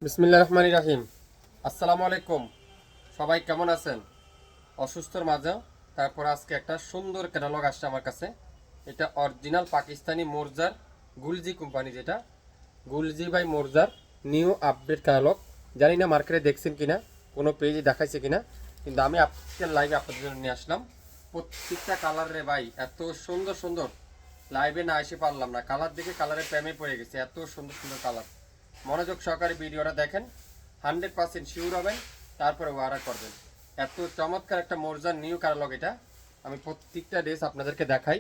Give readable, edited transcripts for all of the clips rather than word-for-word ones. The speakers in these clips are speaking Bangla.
বিসমিল্লাহির রহমানির রহিম। আসসালামু আলাইকুম। সবাই কেমন আছেন? অসুস্থর মাঝে তারপর আজকে একটা সুন্দর ক্যাটালগ আসছে আমার কাছে। এটা অরিজিনাল পাকিস্তানি মোরজার গুলজি কোম্পানি, যেটা গুলজি by Morja new update catalogue. জানি না মার্কেটে দেখছেন কিনা, কোনো পেজে দেখাইছে কিনা, কিন্তু আমি আজকের লাইভে আপনাদের জন্য নিয়ে আসলাম। প্রত্যেকটা কালার রে ভাই, এত সুন্দর সুন্দর, লাইভে না এসে পারলাম না। কালার দেখে কালারের প্রেমে পড়ে গেছে, এত সুন্দর সুন্দর কালার। মনোযোগ সহকারে ভিডিওটা দেখেন, 100% শিওর হবেন, তারপরে অর্ডার করবেন। এত চমৎকার একটা মোরজার নিউ ক্যাটালগ এটা। আমি প্রত্যেকটা ড্রেস আপনাদেরকে দেখাই,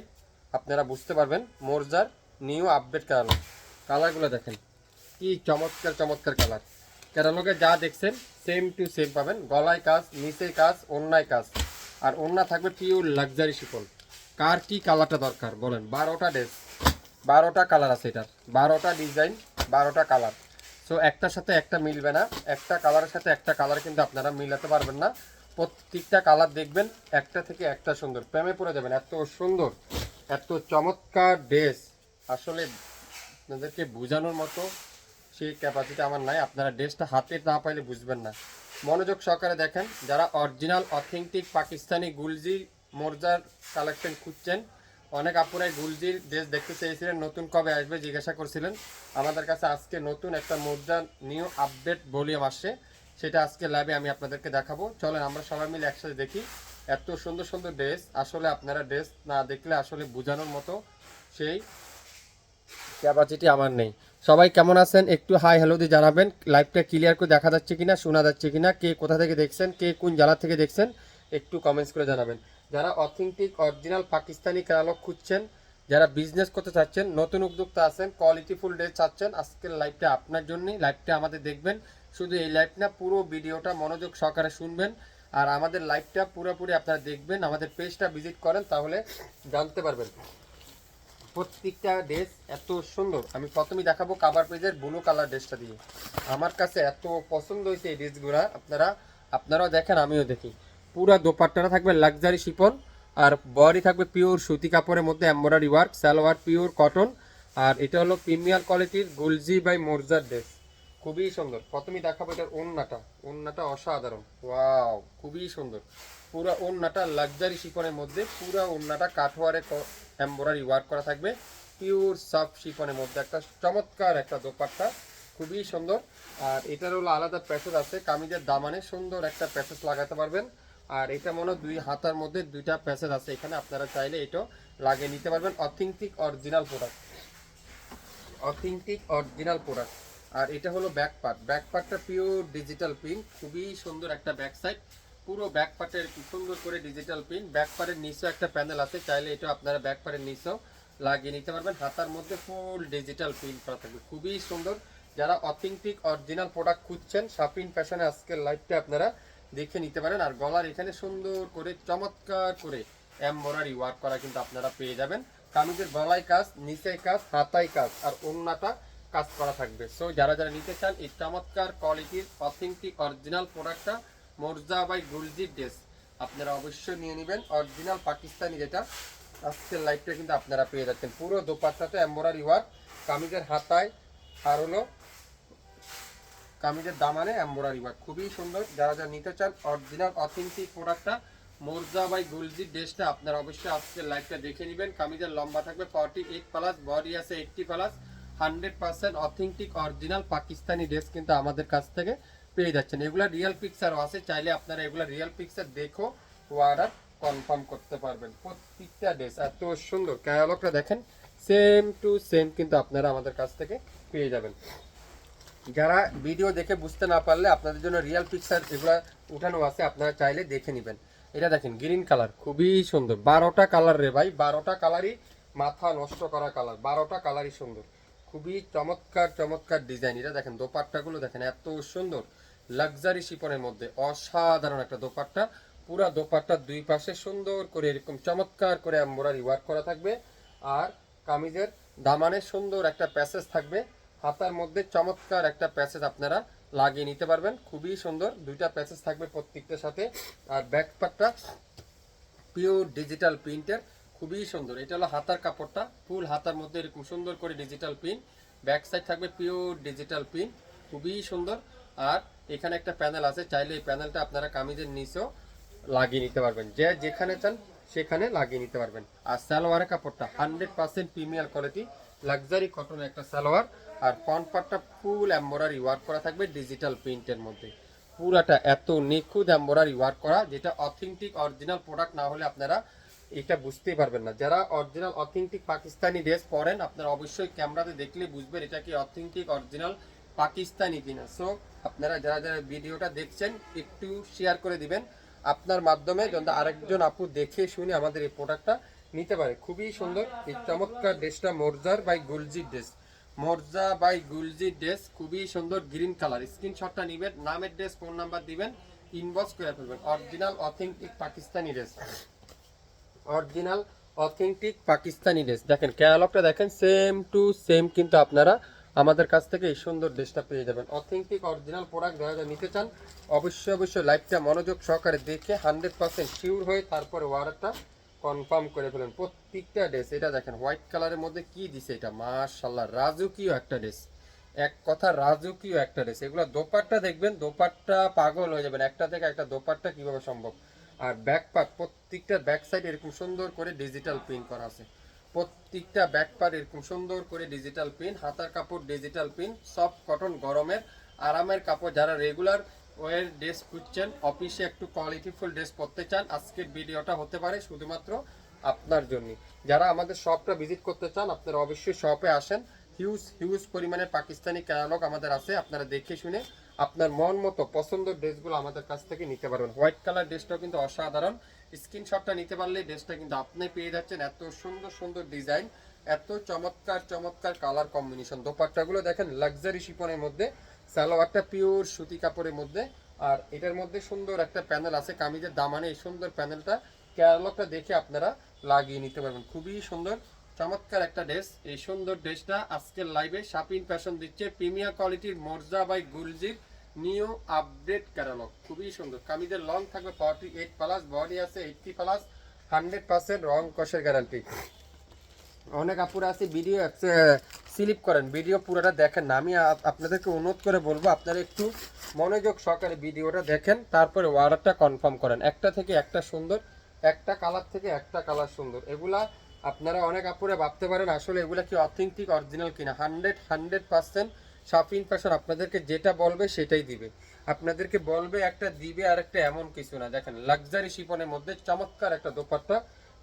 আপনারা বুঝতে পারবেন। মোরজার নিউ আপডেট ক্যাটালগ, কালারগুলো দেখেন কি চমৎকার চমৎকার কালার। ক্যাটালগে যা দেখছেন সেম টু সেম পাবেন। গলায় কাজ, নিচে কাজ, ওড়নায় কাজ, আর ওড়না থাকবে পিওর লাক্সারি শিফন। কার কি কালারটা দরকার বলেন? 12টা ড্রেস, 12টা কালার আছে এটার, 12টা ডিজাইন, 12টা কালার। সো একটার সাথে একটা মিলবে না, একটা কালারের সাথে একটা কালার কিন্তু আপনারা মিলাতে পারবেন না। প্রত্যেকটা কালার দেখবেন একটা থেকে একটা সুন্দর, প্রেমে পড়ে যাবেন। এত সুন্দর, এত চমৎকার ড্রেস, আসলে আপনাদেরকে বোঝানোর মতো সেই ক্যাপাসিটি আমার নাই। আপনারা ড্রেসটা হাতে না পাইলে বুঝবেন না। মনোযোগ সহকারে দেখেন। যারা অরিজিনাল অথেন্টিক পাকিস্তানি গুলজি মোরজার কালেকশন খুঁজছেন, অনেক আপুরাই গুলজির ড্রেস দেখতে চেয়েছিলেন, নতুন কবে আসবে জিজ্ঞাসা করছিলেন। আমাদের কাছে আজকে নতুন একটা মোরজার নিউ আপডেট ভলিউম আসছে, সেটা আজকে লাইভে আমি আপনাদেরকে দেখাবো। চলেন আমরা সবাই মিলে একসাথে দেখি। এত সুন্দর সুন্দর ড্রেস, আসলে আপনারা ড্রেস না দেখলে আসলে বোঝানোর মতো সেই ক্যাপাসিটি আমার নেই। সবাই কেমন আছেন? একটু হাই হ্যালো দিয়ে জানাবেন। লাইভটা ক্লিয়ার করে দেখা যাচ্ছে কিনা, শোনা যাচ্ছে কিনা, কে কোথা থেকে দেখছেন, কে কোন জেলা থেকে দেখছেন, একটু কমেন্টস করে জানাবেন। যারা অথেন্টিক অরিজিনাল পাকিস্তানি ক্যাটালগ খুঁজছেন, যারা বিজনেস করতে চাচ্ছেন, নতুন উদ্যোক্তা আছেন, কোয়ালিটিফুল ড্রেস চাচ্ছেন, আজকের লাইভটা আপনার জন্যই। লাইভটা আমাদের দেখবেন, শুধু এই লাইভ না, পুরো ভিডিওটা মনোযোগ সহকারে শুনবেন। আর আমাদের লাইভটা পুরোপুরি আপনারা দেখবেন, আমাদের পেজটা ভিজিট করেন, তাহলে জানতে পারবেন প্রত্যেকটা ড্রেস এত সুন্দর। আমি প্রথমেই দেখাবো কাভার পেজের ব্লু কালার ড্রেসটা দিয়ে। আমার কাছে এত পছন্দ হয়েছে এই ড্রেসগুলো, আপনারাও দেখেন, আমিও দেখি। পুরো দোপাট্টাটা থাকবে লাক্সারি শিপন, আর বডি থাকবে পিওর সুতি কাপড়ের মধ্যে embroidery work, salwar pure cotton. আর এটা হলো প্রিমিয়ার কোয়ালিটির গুলজি বাই মোরজার ড্রেস, খুবই সুন্দর। প্রথমেই দেখাবো এটার ওড়নাটা। ওড়নাটা অসাধারণ, ওয়াও, খুবই সুন্দর। পুরো ওড়নাটা লাক্সারি শিফনের মধ্যে, পুরো ওড়নাটা কাঠওয়ারে এমব্রয়ডারি ওয়ার্ক করা থাকবে, পিওর সফট শিফনের মধ্যে একটা চমৎকার একটা দোপাট্টা, খুবই সুন্দর। আর এটার হলো আলাদা প্যাচেস আছে, কামিজের দামানে সুন্দর একটা প্যাচেস লাগাতে পারবেন। আর এটা মনে হয় দুই হাতার মধ্যে দুইটা প্যাচেস আছে এখানে, আপনারা চাইলে এটাও লাগিয়ে নিতে পারবেন। Authentic original product, authentic original product. আর এটা হলো ব্যাক পার্ট, ব্যাক পার্টটা পিওর ডিজিটাল প্রিন্ট, খুবই সুন্দর একটা ব্যাক সাইড। পুরো ব্যাক পার্টের সুন্দর করে ডিজিটাল প্রিন্ট। ব্যাক পার্টের নিচেও একটা প্যানেল আছে, চাইলে এটা আপনারা ব্যাক পার্টের নিচেও লাগিয়ে নিতে পারবেন। হাতার মধ্যে ফুল ডিজিটাল প্রিন্ট করা থাকবে, খুবই সুন্দর। যারা অথেন্টিক অরিজিনাল প্রোডাক্ট খুঁজছেন, শাপিং ফ্যাশনে আজকের লাইভটা আপনারা দেখে নিতে পারেন। আর গলার এখানে সুন্দর করে চমৎকার করে এমব্রয়ডারি ওয়ার্ক করা কিন্তু আপনারা পেয়ে যাবেন। কামিজের গলায় কাজ, নিচে কাজ, হাতায় কাজ, আর ওড়নাটা কাজ করা থাকবে। সো যারা যারা নিতে চান এই চমৎকার কোয়ালিটির অথেন্টিক অরিজিনাল প্রোডাক্টটা, মোরজা বাই গুলজি ড্রেস, আপনারা অবশ্যই নিয়ে নেবেন। অরিজিনাল পাকিস্তানি যেটা, আজকের লাইভটা কিন্তু আপনারা পেয়ে যাচ্ছেন। পুরো দোপাট্টাতে এমব্রয়ডারি ওয়ার্ক, কামিজের হাতায় আর হলো কামিজের দামানে এমব্রয়ডারি ওয়ার্ক, খুবই সুন্দর। যারা যারা নিতে চান অরিজিনাল অথেন্টিক প্রোডাক্টটা, মোরজা বাই গুলজি ড্রেসটা, আপনারা অবশ্যই আজকের লাইভটা দেখে নেবেন। কামিজের লম্বা থাকবে 48+, বডি আছে 80+। 100% অথেন্টিক অরিজিনাল পাকিস্তানি ড্রেস কিন্তু আমাদের কাছ থেকে পেয়ে যাচ্ছেন। এগুলা রিয়েল পিকচারও আছে, চাইলে আপনারা এগুলা রিয়েল পিকচার দেখো অর্ডার কনফার্ম করতে পারবেন। প্রত্যেকটা ড্রেস এত সুন্দর, ক্যাটালগটা দেখেন, সেম টু সেম কিন্তু আপনারা আমাদের কাছ থেকে পেয়ে যাবেন। যারা ভিডিও দেখে বুঝতে না পারলে আপনাদের জন্য রিয়েল পিকচার এগুলো উঠানো আছে, আপনারা চাইলে দেখে নেবেন। এটা দেখেন গ্রিন কালার, খুবই সুন্দর। 12টা কালার রে ভাই, 12টা কালারই মাথা নষ্ট করা কালার, 12টা কালারই সুন্দর, খুবই চমৎকার চমৎকার ডিজাইন। এটা দেখেন দোপাট্টাগুলো দেখেন এত সুন্দর, লাক্সারি শিপনের মধ্যে অসাধারণ একটা দোপাট্টা। পুরা দোপাট্টার দুই পাশে সুন্দর করে এরকম চমৎকার করে এমব্রয়ডারি ওয়ার্ক করা থাকবে। আর কামিজের দামানে সুন্দর একটা প্যাসেজ থাকবে, হাতার মধ্যে চমৎকার একটা প্যাসেজ আপনারা লাগিয়ে নিতে পারবেন, খুবই সুন্দর। দুইটা প্যাসেজ থাকবে প্রত্যেকটার সাথে। আর ব্যাক পার্টটা পিওর ডিজিটাল প্রিন্টের, খুবই সুন্দর। এটা হলো হাতার কাপড়টা, ফুল হাতার মধ্যে এরকম সুন্দর করে ডিজিটাল প্রিন্ট। ব্যাক সাইড থাকবে পিওর ডিজিটাল প্রিন্ট, খুবই সুন্দর। আর এখানে একটা প্যানেল আছে, চাইলে এই প্যানেলটা আপনারা কামিজের নিচেও লাগিয়ে নিতে পারবেন, যে যেখানে চান সেখানে লাগিয়ে নিতে পারবেন। আর সালোয়ারের কাপড়টা 100% প্রিমিয়ার কোয়ালিটি লাক্সারি কটনের একটা সালোয়ার। আর ফ্রন্ট পার্টটা ফুল এমব্রয়ডারি ওয়ার্ক করা থাকবে ডিজিটাল প্রিন্টের মধ্যে। পুরাটা এত নিখুঁত এমব্রয়ডারি ওয়ার্ক করা, যেটা অথেন্টিক অরিজিনাল প্রোডাক্ট না হলে আপনারা এটা বুঝতেই পারবেন না। যারা অরিজিনাল অথেন্টিক পাকিস্তানি ড্রেস পরেন, আপনারা অবশ্যই ক্যামেরাতে দেখলে বুঝবেন এটা কি অথেন্টিক অরিজিনাল পাকিস্তানি কিনা। সো আপনারা যারা যারা ভিডিওটা দেখছেন একটু শেয়ার করে দিবেন আপনার মাধ্যমে, যেন আরেকজন আপু দেখে শুনে আমাদের এই প্রোডাক্টটা নিতে পারে। খুবই সুন্দর এই চমৎকার ড্রেসটা, মোরজার বাই গুলজি ড্রেস, মোরজা বাই গুলজি ড্রেস, খুবই সুন্দর গ্রিন কালার। স্ক্রিনশটটা নেবেন, নামের ড্রেস, ফোন নাম্বার দিবেন, ইনবক্স করে ফেলবেন। Original authentic Pakistani dress, original authentic Pakistani dress. দেখেন ক্যাটালগটা দেখেন, সেম টু সেম কিন্তু আপনারা আমাদের কাছ থেকে এই সুন্দর ড্রেসটা পেয়ে যাবেন। অথেন্টিক অরিজিনাল প্রোডাক্ট যারা যারা নিতে চান অবশ্যই লাইভটা মনোযোগ সহকারে দেখে 100% শিওর হয়ে তারপরে অর্ডারটা কনফার্ম করে ফেলেন। প্রত্যেকটা ড্রেস, এটা দেখেন হোয়াইট কালারের মধ্যে কি দিছে, এটা মাশাআল্লাহ রাজকীয় একটা ড্রেস, এক কথা রাজকীয় একটা ড্রেস। এগুলো দোপাট্টা দেখবেন, দোপাট্টা পাগল হয়ে যাবেন, একটা থেকে একটা দোপাট্টা কিভাবে সম্ভব। আর ব্যাক পার্ট, প্রত্যেকটা ব্যাক সাইড এরকম সুন্দর করে ডিজিটাল প্রিন্ট করা আছে, প্রত্যেকটা ব্যাক পার্ট এরকম সুন্দর করে ডিজিটাল প্রিন্ট। হাতার কাপড় ডিজিটাল প্রিন্ট, সফট কটন, গরমের আরামের কাপড়। যারা রেগুলার ওয়ের ড্রেস খুঁজছেন, অফিসে একটু কোয়ালিটিফুল ড্রেস পরতে চান, আজকের ভিডিওটা হতে পারে শুধুমাত্র আপনার জন্য। যারা আমাদের শপটা ভিজিট করতে চান আপনারা অবশ্যই শপে আসেন। হিউজ হিউজ পরিমাণে পাকিস্তানি ক্যাটালগ আমাদের আছে, আপনারা দেখে শুনে আপনার মন মতো পছন্দের ড্রেসগুলো আমাদের কাছ থেকে নিতে পারবেন। হোয়াইট কালার ড্রেসটাও কিন্তু অসাধারণ, স্ক্রিনশটটা নিতে পারলে ড্রেসটা কিন্তু আপনি পেয়ে যাচ্ছেন। এত সুন্দর সুন্দর ডিজাইন, এত চমৎকার চমৎকার কালার কম্বিনেশন। দোপাট্টাগুলো দেখেন লাক্সারি শিপনের মধ্যে, সালোয়ারটা পিওর সুতি কাপড়ের মধ্যে। আর এটার মধ্যে সুন্দর একটা প্যানেল আছে কামিজের দামানে, এই সুন্দর প্যানেলটা ক্যাটালগটা দেখে আপনারা লাগিয়ে নিতে পারবেন। খুবই সুন্দর চমৎকার একটা ড্রেস। এই সুন্দর ড্রেসটা আজকের লাইভে শাপিন ফ্যাশন দিচ্ছে প্রিমিয়ার কোয়ালিটির মোরজা বাই গুলজির নিউ আপডেট ক্যাটালগ। খুবই সুন্দর, কামিজের লং থাকবে 48+, বডি আছে 80+, 100% রং কষের গ্যারান্টি। অনেক আপুরা আছে ভিডিও স্লিপ করেন, ভিডিও পুরোটা দেখেন না। আমি আপনাদেরকে অনুরোধ করে বলবো আপনারা একটু মনোযোগ সহকারে ভিডিওটা দেখেন, তারপরে অর্ডারটা কনফার্ম করেন। একটা থেকে একটা সুন্দর, একটা কালার থেকে একটা কালার সুন্দর। এগুলা আপনারা অনেক আপুরা ভাবতে পারেন আসলে এগুলা কি অথেন্টিক অরিজিনাল কিনা। 100% শাপিন ফ্যাশন আপনাদেরকে যেটা বলবে সেটাই দিবে, আপনাদেরকে বলবে একটা দিবে আর একটা, এমন কিছু না। দেখেন লাক্সারি শিফনের মধ্যে চমৎকার একটা দোপাট্টা,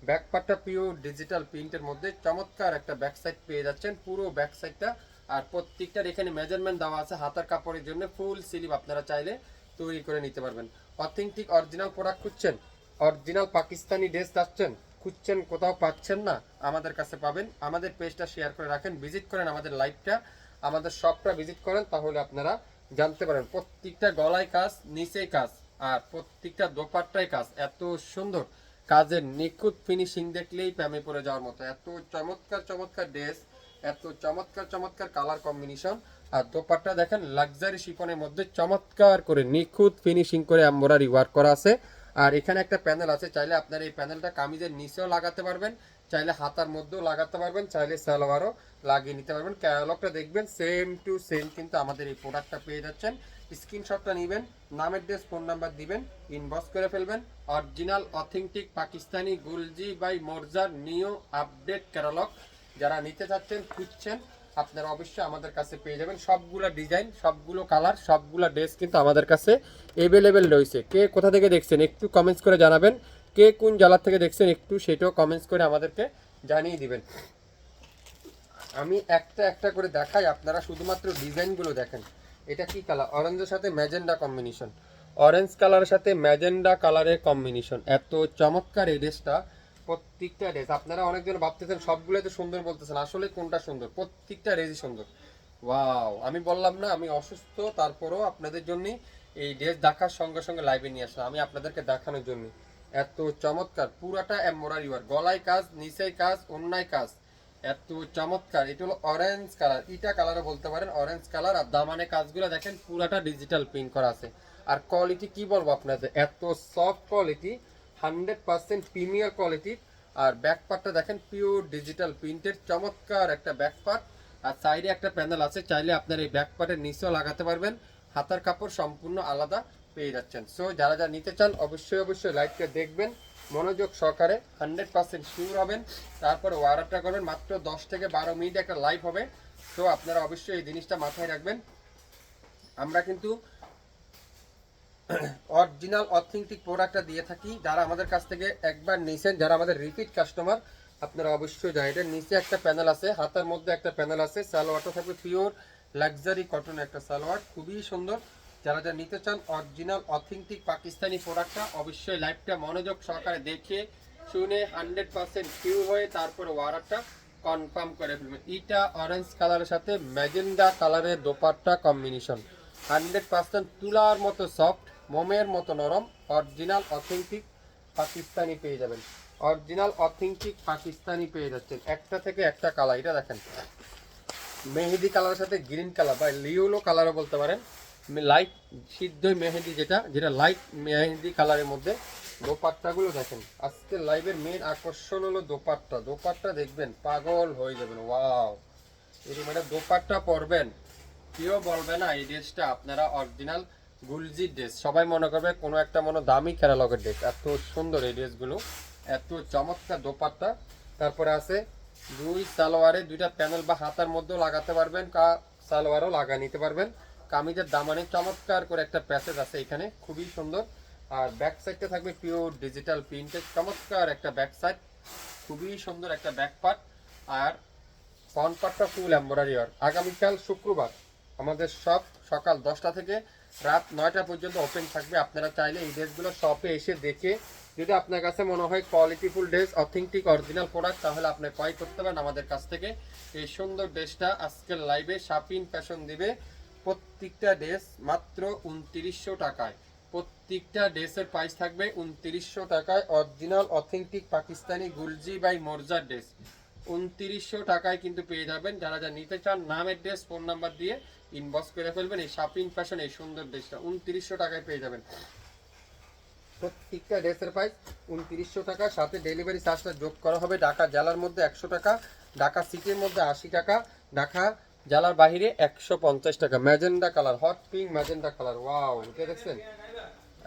ব্যাক পার্টটা পিওর ডিজিটাল প্রিন্টের মধ্যে চমৎকার একটা ব্যাক সাইড পেয়ে যাচ্ছেন, পুরো ব্যাক সাইডটা। আর প্রত্যেকটার এখানে মেজারমেন্ট দেওয়া আছে হাতার কাপড়ের জন্য, ফুল স্লিভ আপনারা চাইলে তৈরি করে নিতে পারবেন। অথেন্টিক অরিজিনাল প্রোডাক্ট খুঁজছেন, অরিজিনাল পাকিস্তানি ড্রেস চাচ্ছেন, খুঁজছেন কোথাও পাচ্ছেন না, আমাদের কাছে পাবেন। আমাদের পেজটা শেয়ার করে রাখেন, ভিজিট করেন আমাদের লাইভটা, আমাদের শপটা ভিজিট করেন, তাহলে আপনারা জানতে পারেন। প্রত্যেকটা গলায় কাজ, নিচেই কাজ, আর প্রত্যেকটা দোপাট্টায় কাজ, এত সুন্দর কাজের নিখুঁত ফিনিশিং দেখলেই প্রেমে পড়ে যাওয়ার মতো। এত চমৎকার চমৎকার ড্রেস, এত চমৎকার চমৎকার কালার কম্বিনেশন। আর দোপাট্টা দেখেন লাক্সারি শিফনের মধ্যে চমৎকার করে নিখুঁত ফিনিশিং করে এমব্রয়ডারি ওয়ার্ক করা আছে। আর এখানে একটা প্যানেল আছে, চাইলে আপনারা এই প্যানেলটা কামিজের নিচেও লাগাতে পারবেন, চাইলে হাতার মধ্যেও লাগাতে পারবেন, চাইলে সালোয়ারও লাগিয়ে নিতে পারবেন। ক্যাটালগটা দেখবেন সেম টু সেম কিন্তু আমাদের এই প্রোডাক্টটা পেয়ে যাচ্ছেন। স্ক্রিনশটটা নেবেন, নামের ড্রেস, ফোন নাম্বার দিবেন, ইনবক্স করে ফেলবেন। Original authentic Pakistani Gulji by Morja new update catalogue যারা নিতে চাচ্ছেন, খুঁজছেন, আপনারা অবশ্যই আমাদের কাছে পেয়ে যাবেন। সবগুলো ডিজাইন, সবগুলো কালার, সবগুলো ড্রেস কিন্তু আমাদের কাছে অ্যাভেলেবেল রয়েছে। কে কোথা থেকে দেখছেন একটু কমেন্টস করে জানাবেন, কে কোন জেলা থেকে দেখছেন একটু সেটাও কমেন্টস করে আমাদেরকে জানিয়ে দিবেন। আমি একটা একটা করে দেখাই, আপনারা শুধুমাত্র ডিজাইনগুলো দেখেন। এটা কি কালার, অরেঞ্জের সাথে ম্যাজেন্ডা কম্বিনেশন, অরেঞ্জ কালারের সাথে ম্যাজেন্ডা কালারের কম্বিনেশন। এত চমৎকার এই ড্রেসটা, প্রত্যেকটা ড্রেস আপনারা অনেকজন ভাবতেছেন সবগুলোই তো সুন্দর বলতেছেন, আসলে কোনটা সুন্দর, প্রত্যেকটা ড্রেসই সুন্দর। ওয়াও, আমি বললাম না আমি অসুস্থ, তারপরেও আপনাদের জন্য এই ড্রেস দেখার সঙ্গে সঙ্গে লাইভে নিয়ে আসলাম আমি আপনাদেরকে দেখানোর জন্য। এত চমৎকার, পুরাটা এমব্রয়ডারি ওয়ার্ক, গলায় কাজ, নিচের কাজ, অন্যায় কাজ, এত চমৎকার। এটা হলো অরেঞ্জ কালার, ইটা কালারও বলতে পারেন, অরেঞ্জ কালার। আর দামানে কাজগুলো দেখেন পুরাটা ডিজিটাল প্রিন্ট করা আছে। আর কোয়ালিটি কি বলবো আপনাদের, এত সফট কোয়ালিটি, 100% প্রিমিয়ার কোয়ালিটি। আর ব্যাক পার্টটা দেখেন পিওর ডিজিটাল প্রিন্টের চমৎকার একটা ব্যাক পার্ট। আর সাইডে একটা প্যানেল আছে, চাইলে আপনার এই ব্যাক পার্টের নিচেও লাগাতে পারবেন। হাতার কাপড় সম্পূর্ণ আলাদা পেয়ে যাচ্ছেন। সো যারা যারা নিতে চান অবশ্যই লাইভটা দেখবেন মনোযোগ সহকারে, 100% শিওর হবেন, তারপর অর্ডারটা করবেন। মাত্র 10 থেকে 12 মিনিট একটা লাইভ হবে। তো আপনারা অবশ্যই এই জিনিসটা মাথায় রাখবেন। আমরা কিন্তু অরিজিনাল অথেন্টিক প্রোডাক্টটা দিয়ে থাকি। যারা আমাদের কাছ থেকে একবার নিছেন, যারা আমাদের রিপিট কাস্টমার, আপনারা অবশ্যই জানেন। এটার নিচে একটা প্যানেল আছে, হাতার মধ্যে একটা প্যানেল আছে। সালোয়ারটা থাকবে পিওর লাক্সারি কটন একটা সালোয়ার, খুবই সুন্দর। যারা যারা নিতে চান অরিজিনাল অথেন্টিক পাকিস্তানি প্রোডাক্টটা অবশ্যই লাইভটা মনোযোগ সহকারে দেখে শুনে 100% শিওর হয়ে তারপর অর্ডারটা কনফার্ম করে ফেলবেন। এটা অরেঞ্জ কালারের সাথে ম্যাজেন্ডা কালারের দোপাট্টা কম্বিনেশন, 100% তুলার মতো সফট, মোমের মতো নরম, অরিজিনাল অথেন্টিক পাকিস্তানি পেয়ে যাবেন। অরিজিনাল অথেন্টিক পাকিস্তানি পেয়ে যাচ্ছেন। একটা থেকে একটা কালার, এটা দেখেন মেহেদি কালারের সাথে গ্রিন কালার বা লিওলো কালারও বলতে পারেন, লাইট সিদ্ধ মেহেদি, যেটা যেটা লাইট মেহেদি কালারের মধ্যে। দোপাট্টাগুলো দেখেন, আজকের লাইভের মেন আকর্ষণ হলো দোপাট্টা। দোপাট্টা দেখবেন পাগল হয়ে যাবেন। ওয়াও, এরকম একটা দোপাট্টা পরবেন, কেউ বলবে না এই ড্রেসটা আপনারা অরিজিনাল গুলজির ড্রেস। সবাই মনে করবে কোনো একটা দামি ক্যাটালগের ড্রেস। এত সুন্দর এই ড্রেসগুলো, এত চমৎকার দোপাট্টা। তারপরে আছে দুই সালোয়ারে দুইটা প্যানেল বা হাতার মধ্যেও লাগাতে পারবেন, সালোয়ারও লাগা নিতে পারবেন। কামিজের দামানে চমৎকার করে একটা প্যাসেজ আছে এখানে, খুবই সুন্দর। আর ব্যাক সাইডটা থাকবে পিওর ডিজিটাল প্রিন্টের চমৎকার একটা ব্যাক সাইড, খুবই সুন্দর একটা ব্যাক পার্ট। আর ফ্রন্ট পার্টটা ফুল এমব্রয়ডারি ওয়ার্ক। আগামীকাল শুক্রবার আমাদের শপ সকাল 10টা থেকে রাত 9টা পর্যন্ত ওপেন থাকবে। আপনারা চাইলে এই ড্রেসগুলো শপে এসে দেখে, যদি আপনার কাছে মনে হয় কোয়ালিটিফুল ড্রেস, অথেন্টিক অরিজিনাল প্রোডাক্ট, তাহলে আপনি ক্রয় করতে পারেন আমাদের কাছ থেকে। এই সুন্দর ড্রেসটা আজকের লাইভে শাপিন ফ্যাশন দিবে প্রত্যেকটা ড্রেস মাত্র 2900 টাকায়। প্রত্যেকটা ড্রেসের প্রাইস থাকবে 2900 টাকায়। Original authentic Pakistani Gulji by Morja dress 2900 টাকায় কিন্তু পেয়ে যাবেন। যারা যা নিতে চান নাম অ্যাড্রেস ফোন নাম্বার দিয়ে ইনবক্স করে ফেলবেন। এই শাপিং ফ্যাশন এই সুন্দর ড্রেসটা 2900 টাকায় পেয়ে যাবেন। প্রত্যেকটা ড্রেসের প্রাইস 2900 টাকা, সাথে ডেলিভারি চার্জটা যোগ করা হবে। ঢাকা জেলার মধ্যে 100 টাকা, ঢাকা সিটির মধ্যে 80 টাকা, ঢাকা জেলার বাইরে 150 টাকা। Magenta colour, hot pink magenta colour, wow, এটা দেখছেন?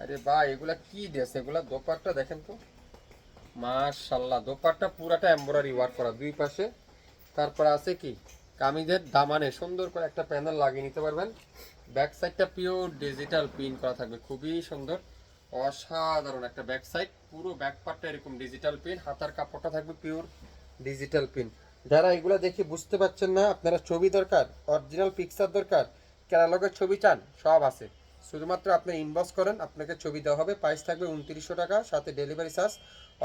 আরে ভাই এগুলা কি ড্রেস, এগুলা দোপাট্টা দেখেন তো, মাশাআল্লাহ। দোপাট্টা পুরাটা এমব্রয়ডারি ওয়ার্ক করা দুই পাশে। তারপর আছে কি কামিজের দামানে সুন্দর করে একটা প্যানেল লাগিয়ে নিতে পারবেন। ব্যাক সাইডটা পিওর ডিজিটাল প্রিন্ট করা থাকবে, খুবই সুন্দর, অসাধারণ একটা ব্যাক সাইড। পুরো ব্যাক পার্টটা এরকম ডিজিটাল প্রিন্ট, হাতার কাপড়টা থাকবে পিওর ডিজিটাল প্রিন্ট। যারা এগুলো দেখে বুঝতে পারছেন না, আপনারা ছবি দরকার, অরিজিনাল পিকচার দরকার, ক্যাটালগের ছবি চান, সব আছে। শুধুমাত্র আপনি ইনবক্স করেন, আপনাকে ছবি দেওয়া হবে। প্রাইস থাকবে 2900 টাকা, সাথে ডেলিভারি চার্জ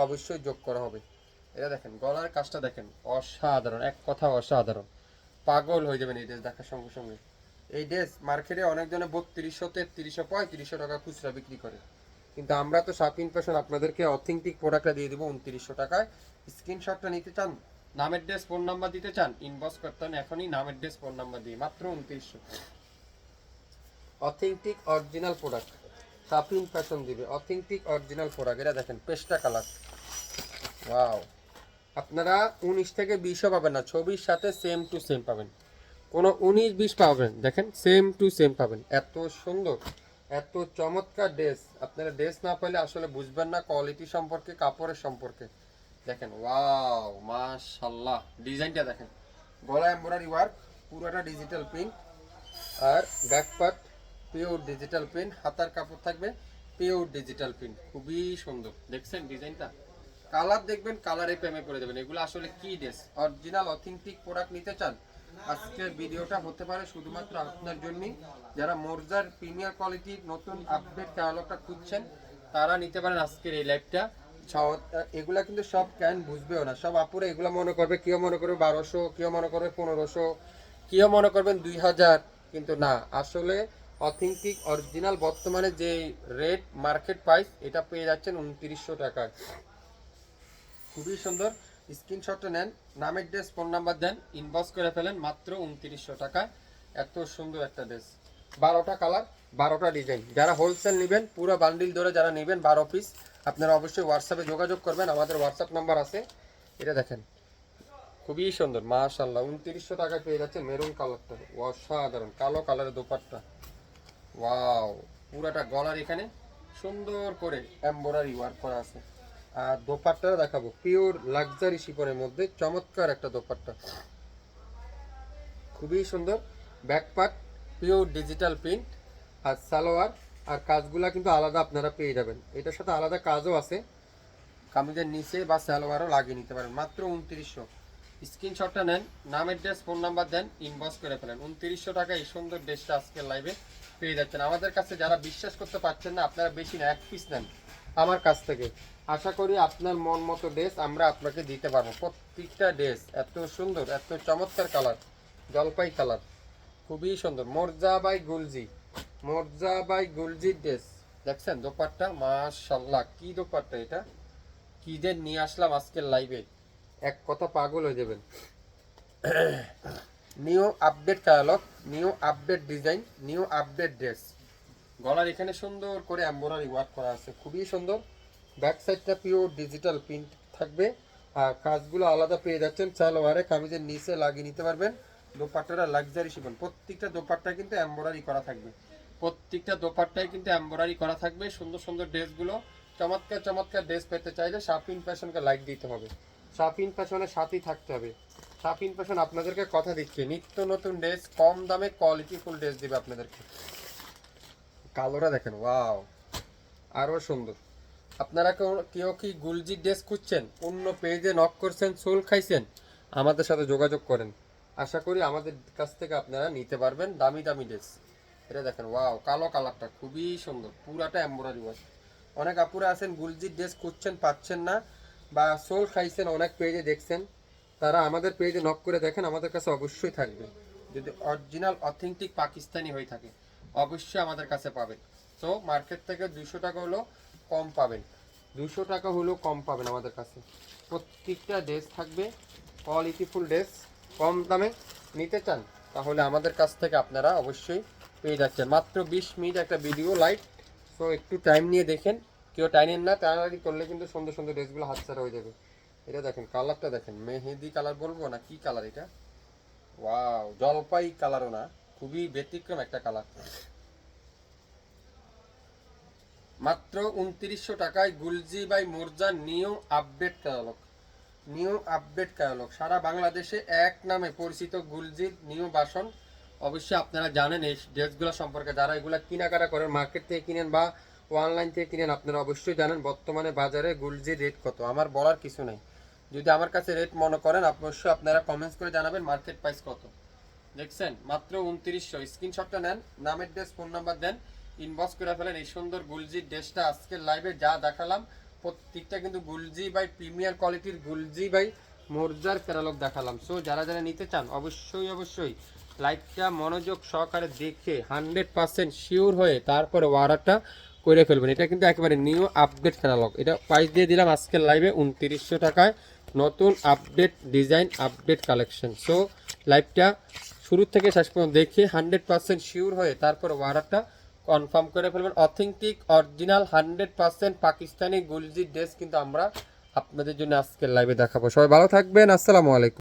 অবশ্যই যোগ করা হবে। এটা দেখেন গলার কাজটা দেখেন, অসাধারণ, এক কথা অসাধারণ, পাগল হয়ে যাবেন এই ড্রেস দেখার সঙ্গে সঙ্গে। এই ড্রেস মার্কেটে অনেকজনে 3200, 3300, 3500 টাকা খুচরা বিক্রি করে, কিন্তু আমরা তো শাপিং ফ্যাশন আপনাদেরকে অথেন্টিক প্রোডাক্টটা দিয়ে দেবো 2900 টাকায়। স্ক্রিনশটটা নিতে চান, নামের ড্রেস ফোন নাম্বার দিতে চান, ইনবক্স করতে হবে এখনই নামের ড্রেস ফোন নাম্বার দিয়ে, মাত্র 2900। Authentic original product shopping fashion দিবে, অথেন্টিক অরিজিনাল প্রোডাক্ট। এটা দেখেন পেস্টা কালার, ওয়াও। আপনারা 19 থেকে 20ও পাবেন না, ছবির সাথে সেম টু সেম পাবেন। কোনো 19-20 পাবেন, দেখেন সেম টু সেম পাবেন। এত সুন্দর, এত চমৎকার ড্রেস, আপনারা ড্রেস না পেলে আসলে বুঝবেন না কোয়ালিটি সম্পর্কে, কাপড়ের সম্পর্কে। দেখেন ওয়াও, মাশাআল্লাহ, ডিজাইনটা দেখেন, গলা এমব্রয়ডারি ওয়ার্ক, পুরোটা ডিজিটাল প্রিন্ট। আর back part pure digital print, হাতার কাপড় থাকবে পিওর ডিজিটাল প্রিন্ট, খুবই সুন্দর। দেখছেন ডিজাইনটা, কালার দেখবেন, কালারে প্রেমে পড়ে যাবেন। এগুলো আসলে কি ড্রেস, অরিজিনাল অথেন্টিক প্রোডাক্ট নিতে চান, আজকের ভিডিওটা হতে পারে শুধুমাত্র আপনার জন্যই। যারা মোরজার প্রিমিয়ার কোয়ালিটির নতুন আপডেট ক্যাটালগটা খুঁজছেন, তারা নিতে পারেন আজকের এই লাইভটা। এগুলা কিন্তু সব ক্যান বুঝবেও না, সব আপুরে এগুলো মনে করবে, কেউ মনে করবে 1200, কেউ মনে করবে 1500, কেউ মনে করবেন 2000, কিন্তু না, আসলে অথেন্টিক অরিজিনাল বর্তমানে যে রেট মার্কেট প্রাইস, এটা পেয়ে যাচ্ছেন 2900 টাকায়। খুবই সুন্দর, স্ক্রিনশটটা নেন, নামের ড্রেস ফোন নাম্বার দেন, ইনবক্স করে ফেলেন, মাত্র 2900 টাকায়। এত সুন্দর একটা ড্রেস, 12টা কালার, 12টা ডিজাইন। যারা হোলসেল নেবেন, পুরো বান্ডিল ধরে যারা নেবেন 12 পিস, আপনারা অবশ্যই হোয়াটসঅ্যাপে যোগাযোগ করবেন, আমাদের হোয়াটসঅ্যাপ নাম্বার আছে। এটা দেখেন খুবই সুন্দর মাশাআল্লাহ। 2900 টাকা পেয়ে যাচ্ছেন মেরুন কালারটা, অসাধারণ কালো কালারের দোপাট্টা। ওয়াও, পুরাটা গলার এখানে সুন্দর করে এমব্রয়ডারি ওয়ার্ক করা আছে। আর দোপাট্টাটা দেখাবো, পিওর লাক্সারি শিফনের মধ্যে চমৎকার একটা দোপাট্টা, খুবই সুন্দর। ব্যাকপার্ট পিওর ডিজিটাল প্রিন্ট, আর সালোয়ার আর কাজগুলা কিন্তু আলাদা আপনারা পেয়ে যাবেন। এটার সাথে আলাদা কাজও আছে, কামিজের নিচে বা সালোয়ারও লাগিয়ে নিতে পারেন। মাত্র 2900। স্ক্রিনশটটা নেন, নামের ড্রেস, ফোন নাম্বার দেন, ইনবক্স করে ফেলেন। 2900 টাকা এই সুন্দর ড্রেসটা আজকের লাইভে পেয়ে যাচ্ছেন আমাদের কাছে। যারা বিশ্বাস করতে পারছেন না, আপনারা বেশি না, এক পিস নেন আমার কাছ থেকে। আশা করি আপনার মন মতো ড্রেস আমরা আপনাকে দিতে পারবো। প্রত্যেকটা ড্রেস এত সুন্দর, এত চমৎকার কালার, জলপাই কালার, খুবই সুন্দর। মোরজা বাই গুলজি, মোরজা বাই গুলজির ড্রেস দেখছেন দোপাট্টা, মাশাআল্লাহ কি দোপাট্টা এটা, কি যে নিয়ে আসলাম আজকের লাইভে, এক কথা পাগল হয়ে যাবেন। New update catalogue, new update design, new update dress. গলার এখানে সুন্দর করে এমব্রয়ডারি ওয়ার্ক করা আছে, খুবই সুন্দর। ব্যাক সাইডটা পিওর ডিজিটাল প্রিন্ট থাকবে, আর কাজগুলো আলাদা পেয়ে যাচ্ছেন। সালোয়ারে কামিজের নিচে লাগিয়ে নিতে পারবেন। দোপাট্টাটা লাক্সারি শিফন, প্রত্যেকটা দোপাট্টা কিন্তু এমব্রয়ডারি করা থাকবে, প্রত্যেকটা দোপাট্টায় কিন্তু এমব্রয়ডারি করা থাকবে। সুন্দর সুন্দর ড্রেসগুলো, চমৎকার চমৎকার ড্রেস পেতে চাইলে শাপিন ফ্যাশনকে লাইক দিতে হবে, শাপিন ফ্যাশনের সাথেই থাকতে হবে। শাপিন ফ্যাশন আপনাদেরকে কথা দিচ্ছে, নিত্য নতুন ড্রেস, কম দামে কোয়ালিটিফুল ড্রেস দিবে আপনাদেরকে। কালোটা দেখেন, ওয়াও, আরও সুন্দর। আপনারা কেউ কি গুলজি ড্রেস খুঁজছেন, অন্য পেজে নক করছেন, সোল খাইছেন, আমাদের সাথে যোগাযোগ করেন। আশা করি আমাদের কাছ থেকে আপনারা নিতে পারবেন দামি দামি ড্রেস। এটা দেখেন, ওয়াও, কালো কালারটা খুবই সুন্দর, পুরাটা এমব্রয়ডারি ওয়ার্ক। অনেক আপুরা আছেন গুলজির ড্রেস খুঁজছেন, পাচ্ছেন না, বা সোল খাইছেন, অনেক পেজে দেখছেন, তারা আমাদের পেজে নক করে দেখেন, আমাদের কাছে অবশ্যই থাকবে। যদি অরিজিনাল অথেন্টিক পাকিস্তানি হয়ে থাকে অবশ্যই আমাদের কাছে পাবেন। তো মার্কেট থেকে 200 টাকা হলো কম পাবেন, 200 টাকা হলেও কম পাবেন আমাদের কাছে। প্রত্যেকটা ড্রেস থাকবে কোয়ালিটিফুল ড্রেস, কম দামে নিতে চান তাহলে আমাদের কাছ থেকে আপনারা অবশ্যই পেয়ে যাচ্ছেন। মাত্র 20 মিনিট একটা ভিডিও লাইভ, তো একটু টাইম নিয়ে দেখেন, কেউ টাইমেন না, তাড়াতাড়ি করলে কিন্তু সুন্দর সুন্দর ড্রেসগুলো হাতছাড়া হয়ে যাবে। এটা দেখেন, কালারটা দেখেন, মেহেদি কালার বলবো না কি কালার এটা, ওয়াও, জলপাই কালারও না, খুবই ব্যতিক্রম একটা কালার। মাত্র 2900 টাকায় Gulji by Morja new update catalogue, new update catalogue. সারা বাংলাদেশে এক নামে পরিচিত গুলজির নিউ বাসন। অবশ্যই আপনারা জানেন এই ড্রেসগুলো সম্পর্কে, যারা এগুলো কেনাকাটা করেন, মার্কেট থেকে কিনেন বা অনলাইন থেকে কিনেন, আপনারা অবশ্যই জানেন বর্তমানে বাজারে গুলজির রেট কত। আমার বলার কিছু নেই, যদি আমার কাছে রেট মনে করেন অবশ্যই আপনারা কমেন্টস করে জানাবেন মার্কেট প্রাইস কত। দেখছেন মাত্র 2900। স্ক্রিনশটটা নেন, নামের ড্রেস, ফোন নাম্বার দেন, ইনবক্স করে ফেলেন। এই সুন্দর গুলজির ড্রেসটা আজকের লাইভে যা দেখালাম প্রত্যেকটা কিন্তু গুলজি বাই প্রিমিয়ার কোয়ালিটির, গুলজি বাই মোরজার ক্যাটালগ দেখালাম। সো যারা যারা নিতে চান অবশ্যই অবশ্যই লাইভটা মনোযোগ সহকারে দেখে 100% শিওর হয়ে তারপরে অর্ডারটা করে ফেলবেন। এটা কিন্তু একেবারে নিউ আপডেট ক্যাটালগ, এটা প্রাইস দিয়ে দিলাম আজকের লাইভে 2900 টাকায়, নতুন update design, update collection. So লাইভটা শুরু থেকে শেষ পর্যন্ত দেখে 100% শিওর হয়ে তারপর অর্ডারটা কনফার্ম করে ফেলবেন। অথেন্টিক অরিজিনাল 100% পাকিস্তানি গুলজি ড্রেস কিন্তু আমরা আপনাদের জন্য আজকের লাইভে দেখাবো। সবাই ভালো থাকবেন, আসসালামু আলাইকুম।